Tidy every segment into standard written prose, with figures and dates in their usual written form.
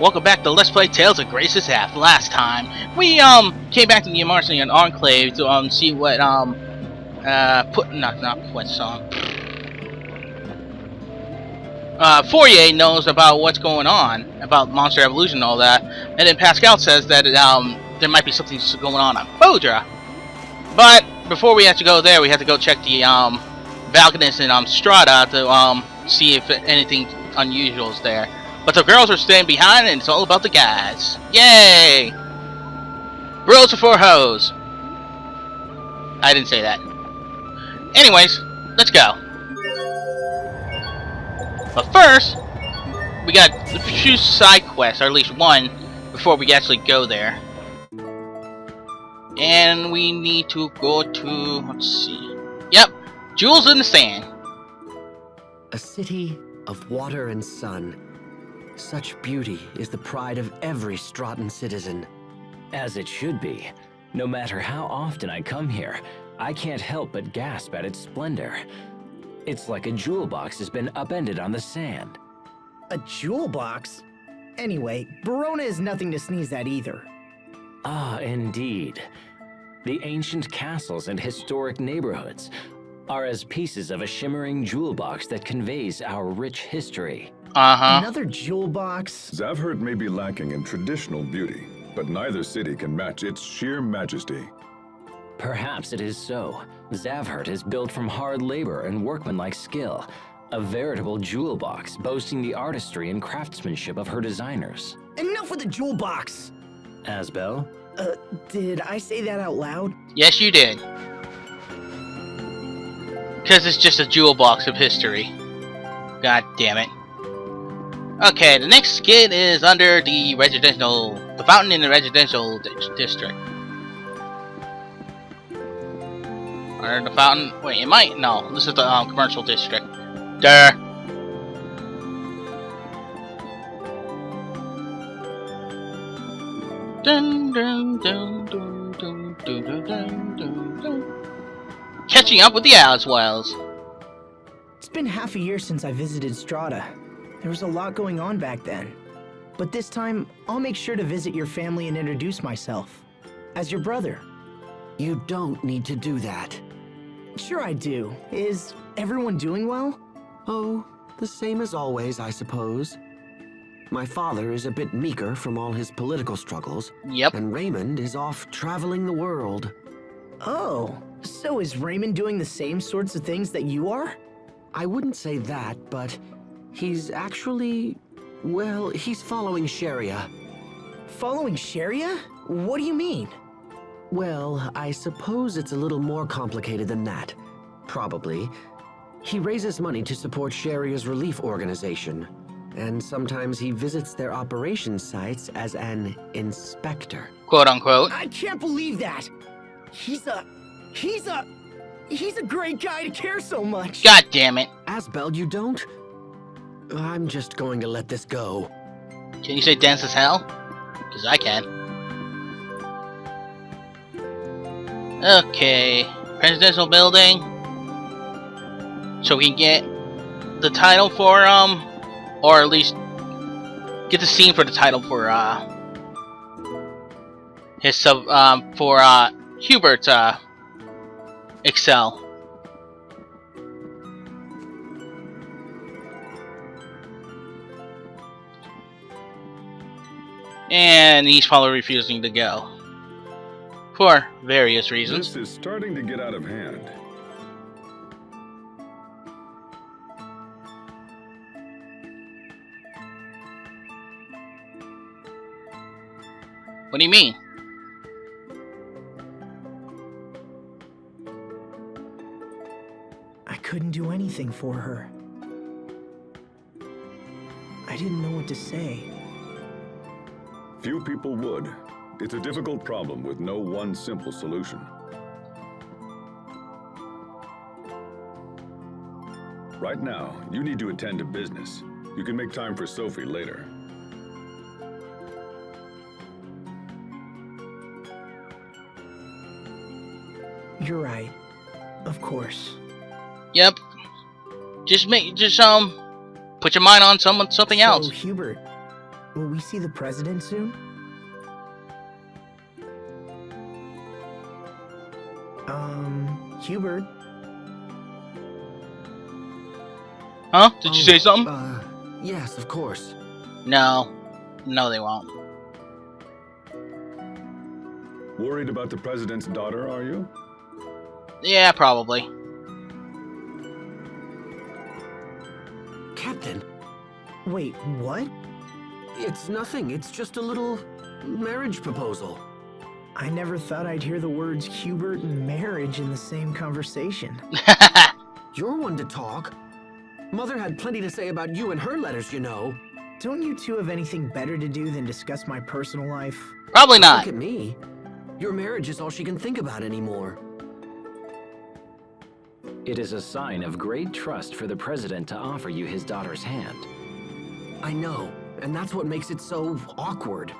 Welcome back to Let's Play Tales of Grace's Half. Last time, we, came back to the Martian Enclave to, see what, Fourier knows about what's going on, about Monster Evolution and all that, and then Pascal says that, there might be something going on Bodra. But, before we have to go there, we have to go check the, balconies in, Strahta to, see if anything unusual is there. But the girls are staying behind, and it's all about the guys. Yay! Bros before hoes. I didn't say that. Anyways, let's go. But first, we got a few side quests, or at least one, before we actually go there. And we need to go to, let's see. Yep, Jewels in the Sand. A city of water and sun. Such beauty is the pride of every Strahtan citizen. As it should be. No matter how often I come here, I can't help but gasp at its splendor. It's like a jewel box has been upended on the sand. A jewel box? Anyway, Verona is nothing to sneeze at either. Ah, indeed. The ancient castles and historic neighborhoods are as pieces of a shimmering jewel box that conveys our rich history. Another jewel box? Zavhert may be lacking in traditional beauty, but neither city can match its sheer majesty. Perhaps it is so. Zavhert is built from hard labor and workmanlike skill, a veritable jewel box boasting the artistry and craftsmanship of her designers. Enough with the jewel box! Asbel? Did I say that out loud? Yes, you did. Because it's just a jewel box of history. God damn it. Okay, the next skit is under the fountain in the residential district. Under the fountain, wait, it might, no, this is the commercial district. Duh. Dun, dun, dun, dun, dun, dun, dun, dun, dun, dun. Catching up with the Aswells. It's been half a year since I visited Strahta. There was a lot going on back then. But this time, I'll make sure to visit your family and introduce myself. As your brother. You don't need to do that. Sure I do. Is everyone doing well? Oh, the same as always, I suppose. My father is a bit meeker from all his political struggles. Yep. And Raymond is off traveling the world. Oh, so is Raymond doing the same sorts of things that you are? I wouldn't say that, but he's actually, well, he's following Sharia. Following Sharia? What do you mean? Well, I suppose it's a little more complicated than that. Probably. He raises money to support Sharia's relief organization, and sometimes he visits their operation sites as an inspector. Quote unquote. I can't believe that! He's a great guy to care so much! God damn it. Asbel, you don't? I'm just going to let this go. Can you say dense as hell? Because I can. Okay. Presidential building. So we can get the title for, or at least get the scene for the title for, Hubert's, Excel. And he's probably refusing to go. For various reasons. This is starting to get out of hand. What do you mean? I couldn't do anything for her. I didn't know what to say. Few people would. It's a difficult problem with no one simple solution. Right now, you need to attend to business. You can make time for Sophie later. You're right. Of course. Yep. Just put your mind on something else. Hubert, Will we see the president soon? Hubert? Huh? Did you say something? Yes, of course. No. No, they won't. Worried about the president's daughter, are you? Yeah, probably. Captain, Wait, what? it's nothing. It's just a little marriage proposal. I never thought I'd hear the words Hubert and marriage in the same conversation. You're one to talk. Mother had plenty to say about you in her letters, you know. Don't you two have anything better to do than discuss my personal life? Probably not. Look at me. Your marriage is all she can think about anymore. It is a sign of great trust for the president to offer you his daughter's hand. I know, and that's what makes it so awkward.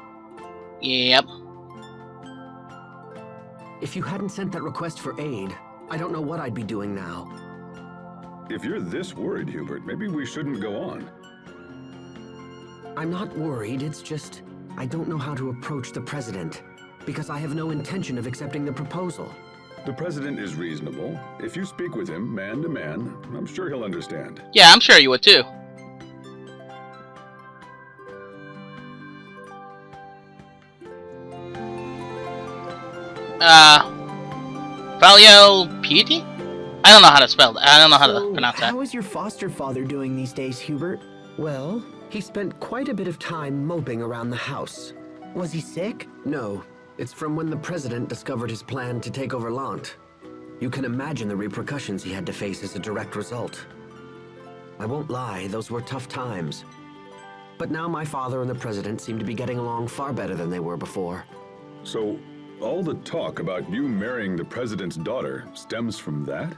Yep. If you hadn't sent that request for aid, I don't know what I'd be doing now. If you're this worried, Hubert, maybe we shouldn't go on. I'm not worried, it's just I don't know how to approach the president, because I have no intention of accepting the proposal. The president is reasonable. If you speak with him, man to man, I'm sure he'll understand. Yeah, I'm sure you would too. Valio Piety? I don't know how to spell that. I don't know how to pronounce that. How is your foster father doing these days, Hubert? Well, he spent quite a bit of time moping around the house. Was he sick? No, it's from when the president discovered his plan to take over Lant. You can imagine the repercussions he had to face as a direct result. I won't lie, those were tough times. But now my father and the president seem to be getting along far better than they were before. So, all the talk about you marrying the president's daughter stems from that?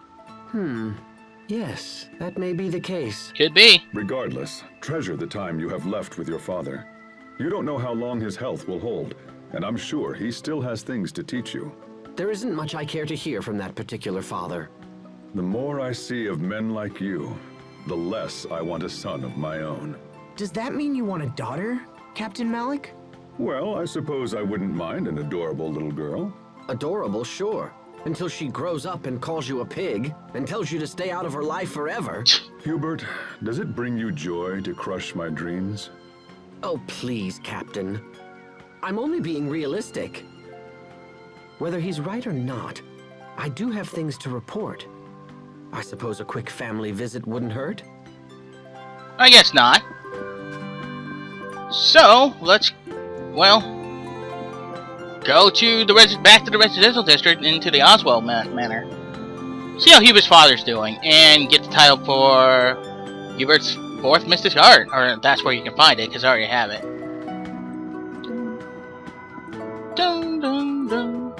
Yes, that may be the case. Could be. Regardless, treasure the time you have left with your father. You don't know how long his health will hold, and I'm sure he still has things to teach you. There isn't much I care to hear from that particular father. The more I see of men like you, the less I want a son of my own. Does that mean you want a daughter, Captain Malik? Well, I suppose I wouldn't mind an adorable little girl. Adorable, sure. Until she grows up and calls you a pig, and tells you to stay out of her life forever. Hubert, does it bring you joy to crush my dreams? Oh, please, Captain. I'm only being realistic. Whether he's right or not, I do have things to report. I suppose a quick family visit wouldn't hurt? I guess not. So, let's, well, go to the back to the residential district into the Oswald manor. See how Hubert's father's doing, and get the title for Hubert's 4th Mystic Art, or that's where you can find it, because I already have it. Dun, dun, dun.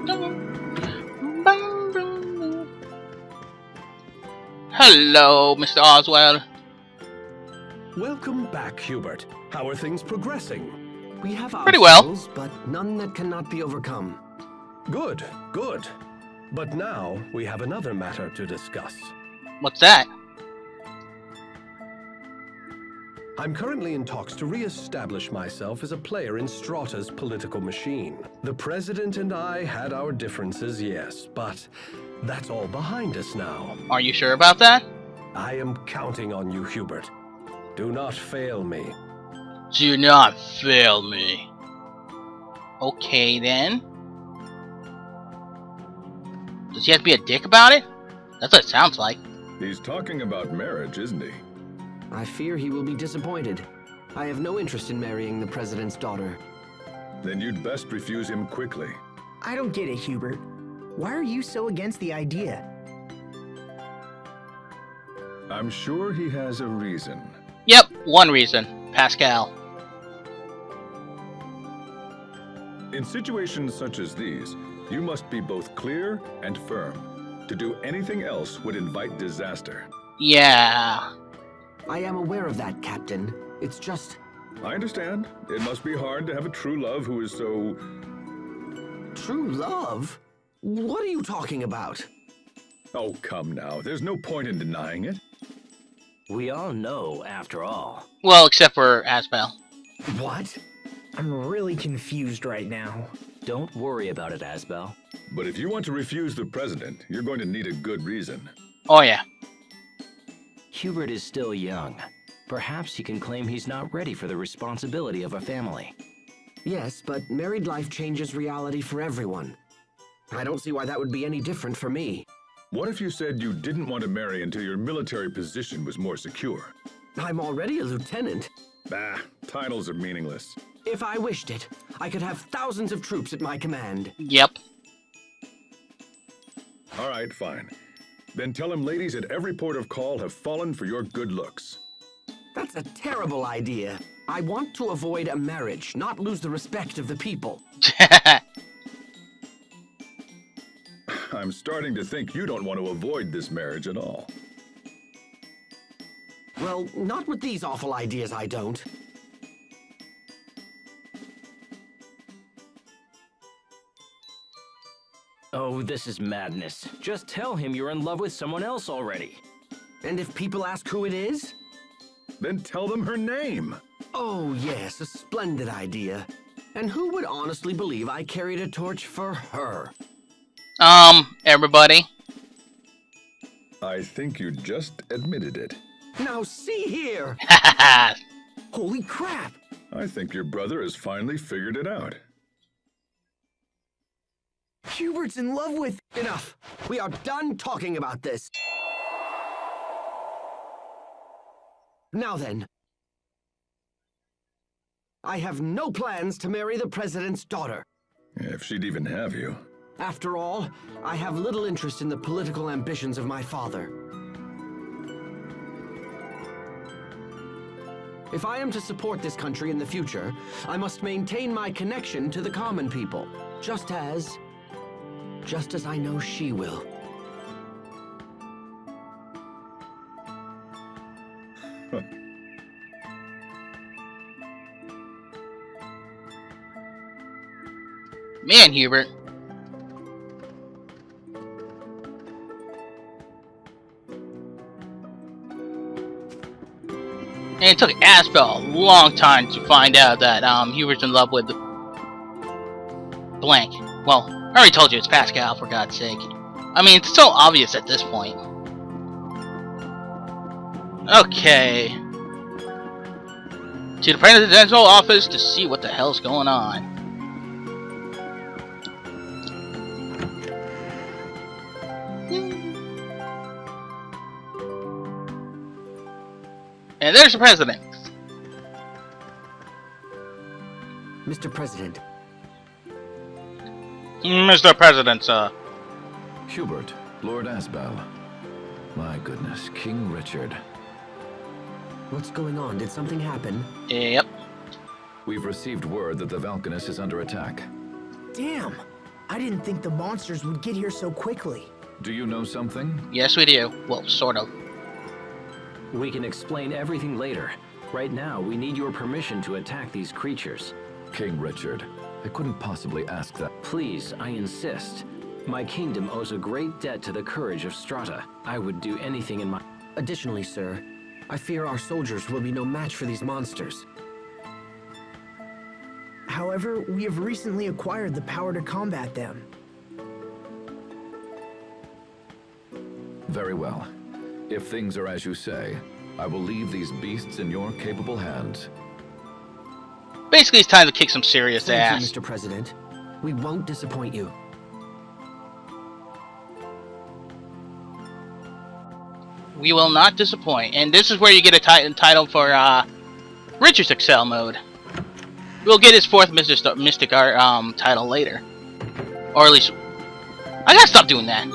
Dun, dun, dun. Hello, Mr. Oswald. Welcome back, Hubert. How are things progressing? We have Pretty well. obstacles, but none that cannot be overcome. Good, good. But now we have another matter to discuss. What's that? I'm currently in talks to re-establish myself as a player in Strahta's political machine. The president and I had our differences, yes, but that's all behind us now. Are you sure about that? I am counting on you, Hubert. Do not fail me. Do not fail me. Okay, then. Does he have to be a dick about it? That's what it sounds like. He's talking about marriage, isn't he? I fear he will be disappointed. I have no interest in marrying the president's daughter. Then you'd best refuse him quickly. I don't get it, Hubert. Why are you so against the idea? I'm sure he has a reason. Yep, one reason. Pascal. In situations such as these, you must be both clear and firm. To do anything else would invite disaster. Yeah. I am aware of that, Captain. It's just... I understand. It must be hard to have a true love who is so... True love? What are you talking about? Oh, come now. There's no point in denying it. We all know, after all. Well, except for Asbel. What? I'm really confused right now. Don't worry about it, Asbel. But if you want to refuse the president, you're going to need a good reason. Oh yeah. Hubert is still young. Perhaps he can claim he's not ready for the responsibility of a family. Yes, but married life changes reality for everyone. I don't see why that would be any different for me. What if you said you didn't want to marry until your military position was more secure? I'm already a lieutenant. Bah, titles are meaningless. If I wished it, I could have thousands of troops at my command. Yep. All right, fine. Then tell him ladies at every port of call have fallen for your good looks. That's a terrible idea. I want to avoid a marriage, not lose the respect of the people. I'm starting to think you don't want to avoid this marriage at all. Well, not with these awful ideas, I don't. Oh, this is madness. Just tell him you're in love with someone else already. And if people ask who it is? Then tell them her name. Oh, yes, a splendid idea. And who would honestly believe I carried a torch for her? Everybody. I think you just admitted it. Now see here! Holy crap! I think your brother has finally figured it out. Hubert's in love with... Enough! We are done talking about this. Now then. I have no plans to marry the president's daughter. If she'd even have you. After all, I have little interest in the political ambitions of my father. If I am to support this country in the future, I must maintain my connection to the common people, just as I know she will. Man, Hubert. And it took Asbel a long time to find out that Hubert's in love with blank. Well, I already told you it's Pascal, for God's sake. I mean, it's so obvious at this point. Okay. To the presidential office to see what the hell's going on. And there's the president. Mr. President. Mr. President, sir. Hubert, Lord Asbel. My goodness, King Richard. What's going on? Did something happen? Yep. We've received word that the Valkanus is under attack. Damn! I didn't think the monsters would get here so quickly. Do you know something? Yes, we do. Well, sort of. We can explain everything later. Right now, we need your permission to attack these creatures. King Richard, I couldn't possibly ask that. Please, I insist. My kingdom owes a great debt to the courage of Strahta. I would do anything in my... Additionally, sir, I fear our soldiers will be no match for these monsters. However, we have recently acquired the power to combat them. Very well. If things are as you say, I will leave these beasts in your capable hands. Basically, it's time to kick some serious Thank ass. you, Mr. President. We won't disappoint you. We will not disappoint. And this is where you get a title for Richard's Excel mode. We'll get his 4th Mystic Art title later. Or at least... I gotta stop doing that.